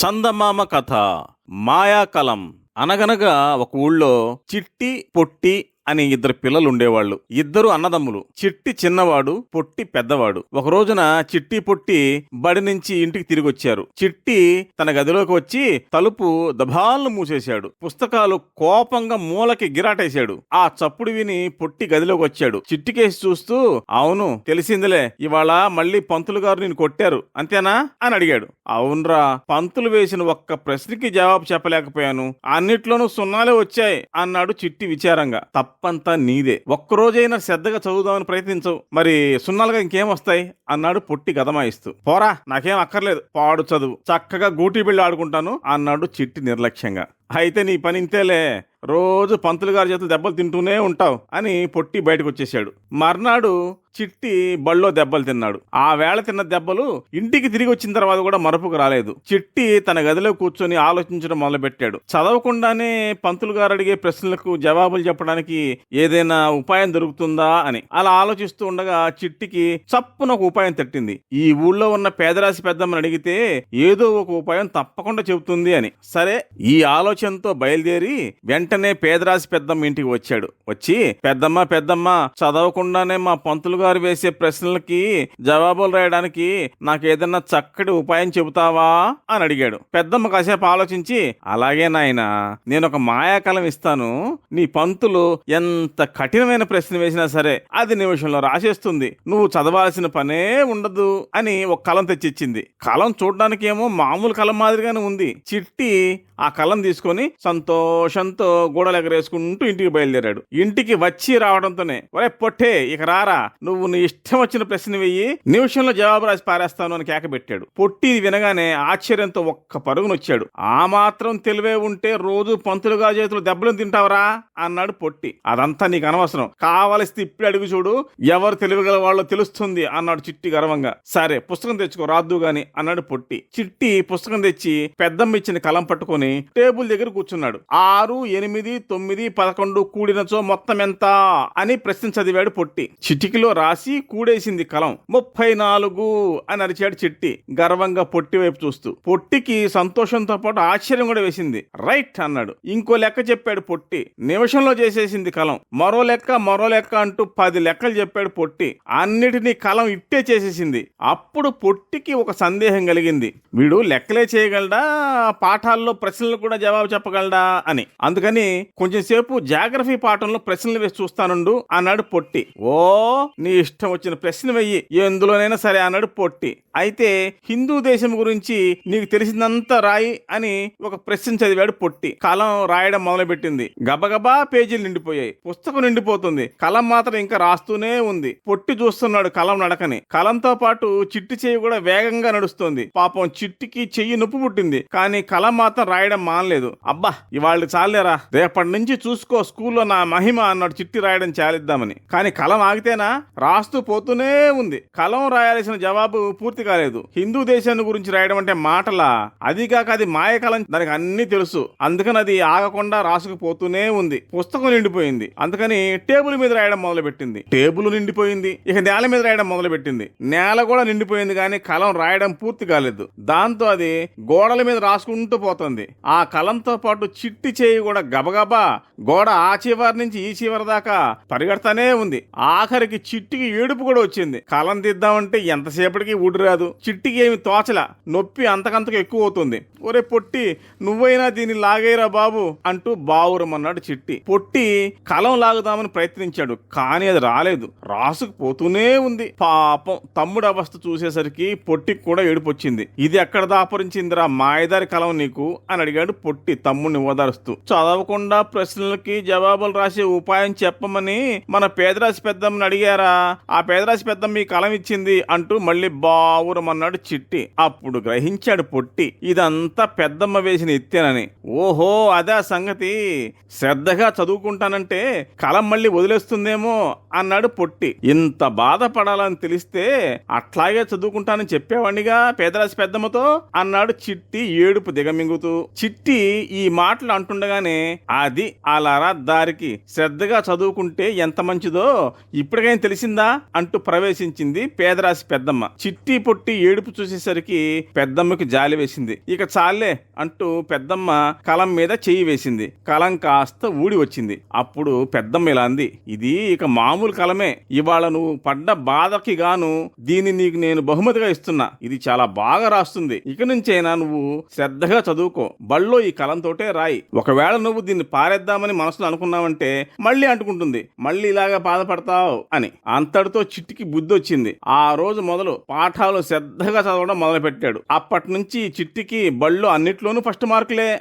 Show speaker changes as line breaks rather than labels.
చందమామ కథ. మాయాకలం. అనగనగా ఒక ఊళ్ళో చిట్టి పొట్టి అని ఇద్దరు పిల్లలు ఉండేవాళ్ళు. ఇద్దరు అన్నదమ్ములు. చిట్టి చిన్నవాడు, పొట్టి పెద్దవాడు. ఒక రోజున చిట్టి పొట్టి బడి నుంచి ఇంటికి తిరిగి వచ్చారు. చిట్టి తన గదిలోకి వచ్చి తలుపు దబాలను మూసేశాడు. పుస్తకాలు కోపంగా మూలకి గిరాటేశాడు. ఆ చప్పుడు విని పొట్టి గదిలోకి వచ్చాడు. చిట్టికేసి చూస్తూ, అవును తెలిసిందిలే, ఇవాళ మళ్ళీ పంతులు గారు నిన్ను కొట్టారు అంతేనా అని అడిగాడు. అవునరా, పంతులు వేసిన ఒక్క ప్రశ్నకి జవాబు చెప్పలేకపోయాను, అన్నిట్లోనూ సున్నాలే వచ్చాయి అన్నాడు చిట్టి విచారంగా. తప్పంతా నీదే, ఒక్కరోజైనా శ్రద్ధగా చదువుదామని ప్రయత్నించవు, మరి సున్నాలుగా ఇంకేం వస్తాయి అన్నాడు పొట్టి గదమాయిస్తూ. పోరా, నాకేం అక్కర్లేదు, పాడు చదువు, చక్కగా గూటీ బిళ్ళ ఆడుకుంటాను అన్నాడు చిట్టి నిర్లక్ష్యంగా. అయితే నీ పని ఇంతేలే, రోజు పంతులు గారి చేతులు దెబ్బలు తింటూనే ఉంటావు అని పొట్టి బయటకు వచ్చేశాడు. మర్నాడు చిట్టి బళ్ళో దెబ్బలు తిన్నాడు. ఆ వేళ తిన్న దెబ్బలు ఇంటికి తిరిగి వచ్చిన తర్వాత కూడా మరపుకు రాలేదు. చిట్టి తన గదిలో కూర్చొని ఆలోచించడం మొదలుపెట్టాడు. చదవకుండానే పంతులు గారు అడిగే ప్రశ్నలకు జవాబులు చెప్పడానికి ఏదైనా ఉపాయం దొరుకుతుందా అని అలా ఆలోచిస్తూ ఉండగా చిట్టికి చప్పున ఒక ఉపాయం తట్టింది. ఈ ఊళ్ళో ఉన్న పేదరాశి పెద్దమ్మని అడిగితే ఏదో ఒక ఉపాయం తప్పకుండా చెబుతుంది అని. సరే, ఈ ఆలోచనతో బయలుదేరి వెంటనే పేదరాశి పెద్దమ్మ ఇంటికి వచ్చాడు. వచ్చి, పెద్దమ్మ చదవకుండానే మా పంతులు గారు వేసే ప్రశ్నలకి జవాబులు రాయడానికి నాకేదన్నా చక్కటి ఉపాయం చెబుతావా అని అడిగాడు. పెద్దమ్మ కాసేపు ఆలోచించి, అలాగే నాయనా, నేను ఒక మాయాకలం ఇస్తాను, నీ పంతులు ఎంత కఠినమైన ప్రశ్న వేసినా సరే అది నిమిషంలో రాసేస్తుంది, నువ్వు చదవాల్సిన పనే ఉండదు అని ఒక కలం తెచ్చిచ్చింది. కలం చూడడానికి ఏమో మామూలు కలం మాదిరిగానే ఉంది. చిట్టి ఆ కలం తీసుకొని సంతోషంతో గోడలెగరేసుకుంటూ ఇంటికి బయలుదేరాడు. ఇంటికి వచ్చి రావడంతోనే, ఒరే పొట్టే, ఇక రారా, నువ్వు నీ ఇష్టం వచ్చిన ప్రశ్న వెయ్యి, నిమిషంలో జవాబు రాసి పారేస్తాను అని కేక పెట్టాడు. పొట్టి వినగానే ఆశ్చర్యంతో ఒక్క పరుగునొచ్చాడు. ఆ మాత్రం తెలివే ఉంటే రోజు పంతులుగా చేతులు దెబ్బలు తింటావరా అన్నాడు పొట్టి. అదంతా నీకు అనవసరం, కావలిస్తే ఇప్పుడు అడుగు చూడు, ఎవరు తెలివిగల వాళ్ళో తెలుస్తుంది అన్నాడు చిట్టి గర్వంగా. సరే, పుస్తకం తెచ్చుకో, రాద్దు గాని అన్నాడు పొట్టి. చిట్టి పుస్తకం తెచ్చి పెద్దమ్మ ఇచ్చిన కలం పట్టుకొని టేబుల్ దగ్గర కూర్చున్నాడు. 6, 8, 9, 11 కూడినచో మొత్తం ఎంత అని ప్రశ్న చదివాడు పొట్టి. చిటికిలో రాసి కూడేసింది కలం. 34 అని అరిచాడు చిట్టి గర్వంగా పొట్టి వైపు చూస్తూ. పొట్టికి సంతోషంతో పాటు ఆశ్చర్యం కూడా వేసింది. రైట్ అన్నాడు. ఇంకో లెక్క చెప్పాడు పొట్టి. నిమిషంలో చేసేసింది కలం. మరో లెక్క అంటూ 10 లెక్కలు చెప్పాడు పొట్టి. అన్నిటినీ కలం ఇట్టే చేసేసింది. అప్పుడు పొట్టికి ఒక సందేహం కలిగింది. వీడు లెక్కలే చేయగలడా, పాఠాల్లో ప్రశ్నలు కూడా జవాబు చెప్పగలడా అని. అందుకని కొంచెం సేపు జాగ్రఫీ పాఠంలో ప్రశ్నలు వేసి చూస్తానుండు అన్నాడు పొట్టి. ఓ, నీ ఇష్టం వచ్చిన ప్రశ్న వెయ్యి, ఎందులోనైనా సరే అన్నాడు పొట్టి. అయితే హిందూ దేశం గురించి నీకు తెలిసిందంతా రాయి అని ఒక ప్రశ్న చదివాడు పొట్టి. కలం రాయడం మొదలుపెట్టింది. గబగబా పేజీలు నిండిపోయాయి. పుస్తకం నిండిపోతుంది, కలం మాత్రం ఇంకా రాస్తూనే ఉంది. పొట్టి చూస్తున్నాడు కలం నడకని. కలంతో పాటు చిట్టి చెయ్యి కూడా వేగంగా నడుస్తుంది. పాపం చిట్టికి చెయ్యి నొప్పి పుట్టింది, కానీ కలం మాత్రం రాయడం మానలేదు. అబ్బా, ఇవాళ చాలేరా, రేపటి నుంచి చూసుకో స్కూల్లో నా మహిమ అన్నాడు చిట్టి రాయడం చాలిద్దామని. కానీ కలం ఆగితేనా, రాస్తూ పోతూనే ఉంది. కలం రాయాల్సిన జవాబు పూర్తి కాలేదు. హిందూ దేశాన్ని గురించి రాయడం అంటే మాటలా, అదిగాక అది మాయకలం, దానికి అన్ని తెలుసు. అందుకని అది ఆగకుండా రాసుకుపోతూనే ఉంది. పుస్తకం నిండిపోయింది, అందుకని టేబుల్ మీద రాయడం మొదలు పెట్టింది. టేబుల్ నిండిపోయింది, ఇక నేల మీద రాయడం మొదలు పెట్టింది. నేల కూడా నిండిపోయింది, కానీ కలం రాయడం పూర్తి కాలేదు. దాంతో అది గోడల మీద రాసుకుంటూ పోతుంది. ఆ కలంతో పాటు చిట్టి చేయి కూడా గబగబా గోడ ఆ చివరి నుంచి ఈ చివరి దాకా పరిగెడతానే ఉంది. ఆఖరికి చిట్టికి ఏడుపు కూడా వచ్చింది. కలం తీద్దామంటే ఎంతసేపటికి ఊడి రాదు. చిట్టికి ఏమి తోచల, నొప్పి అంతకంతకు ఎక్కువ అవుతుంది. ఒరే పొట్టి, నువ్వైనా దీన్ని లాగేరా బాబు అంటూ బావురమన్నాడు చిట్టి. పొట్టి కలం లాగుదామని ప్రయత్నించాడు, కానీ అది రాలేదు, రాసుకుపోతూనే ఉంది. పాపం తమ్ముడు అవస్థ చూసేసరికి పొట్టికి కూడా ఏడుపు వచ్చింది. ఇది ఎక్కడ దాపరించిందిరా మాయదారి కలం నీకు అని అడిగాడు పొట్టి తమ్ముడిని ఓదారుస్తూ. చదవకుండా ప్రశ్నలకి జవాబులు రాసే ఉపాయం చెప్పమని మన పేదరాశి పెద్దమ్మని అడిగారా, ఆ పేదరాశి పెద్దమ్మ ఈ కలం ఇచ్చింది అంటూ మళ్ళీ బావురమన్నాడు చిట్టి. అప్పుడు గ్రహించాడు పొట్టి, ఇదంతా పెద్దమ్మ వేసిన ఎత్తేనని. ఓహో, అదే సంగతి, శ్రద్ధగా చదువుకుంటానంటే కలం మళ్ళీ వదిలేస్తుందేమో అన్నాడు పొట్టి. ఇంత బాధపడాలని తెలిస్తే అట్లాగే చదువుకుంటానని చెప్పేవాడిగా పేదరాశి పెద్దమ్మతో అన్నాడు చిట్టి ఏడుపు దిగమింగుతూ. చిట్టి ఈ మాటలు అంటుండగానే అది అలారా దారికి శ్రద్ధగా చదువుకుంటే ఎంత మంచిదో ఇప్పటికైనా తెలిసిందా అంటూ ప్రవేశించింది పేదరాశి పెద్దమ్మ. చిట్టి పొట్టి ఏడుపు చూసేసరికి పెద్దమ్మకి జాలి వేసింది. ఇక చాలే అంటూ పెద్దమ్మ కలం మీద చెయ్యి వేసింది. కలం కాస్త ఊడి వచ్చింది. అప్పుడు పెద్దమ్మ ఇలా అంది, ఇది ఇక మామూలు కలమే. ఇవాళ నువ్వు పడ్డ బాధకి గాను దీన్ని నీకు నేను బహుమతిగా ఇస్తున్నా. ఇది చాలా బాగా రాస్తుంది. ఇక నుంచైనా నువ్వు శ్రద్ధగా చదువుకో. బళ్ళో ఈ కలంతోటే రాయి. ఒకవేళ నువ్వు దీన్ని పారేద్దామని మనసులో అనుకున్నావంటే మళ్ళీ అంటుకుంటుంది. మళ్ళీ ఇలాగా బాధపడతావు అని. అంతటితో చిట్టికి బుద్ధి వచ్చింది. ఆ రోజు మొదలు పాఠాలు శ్రద్ధగా చదవడం మొదలు పెట్టాడు. అప్పటి నుంచి చిట్టికి బళ్ళు అన్నిట్లోనూ ఫస్ట్ మార్కులే.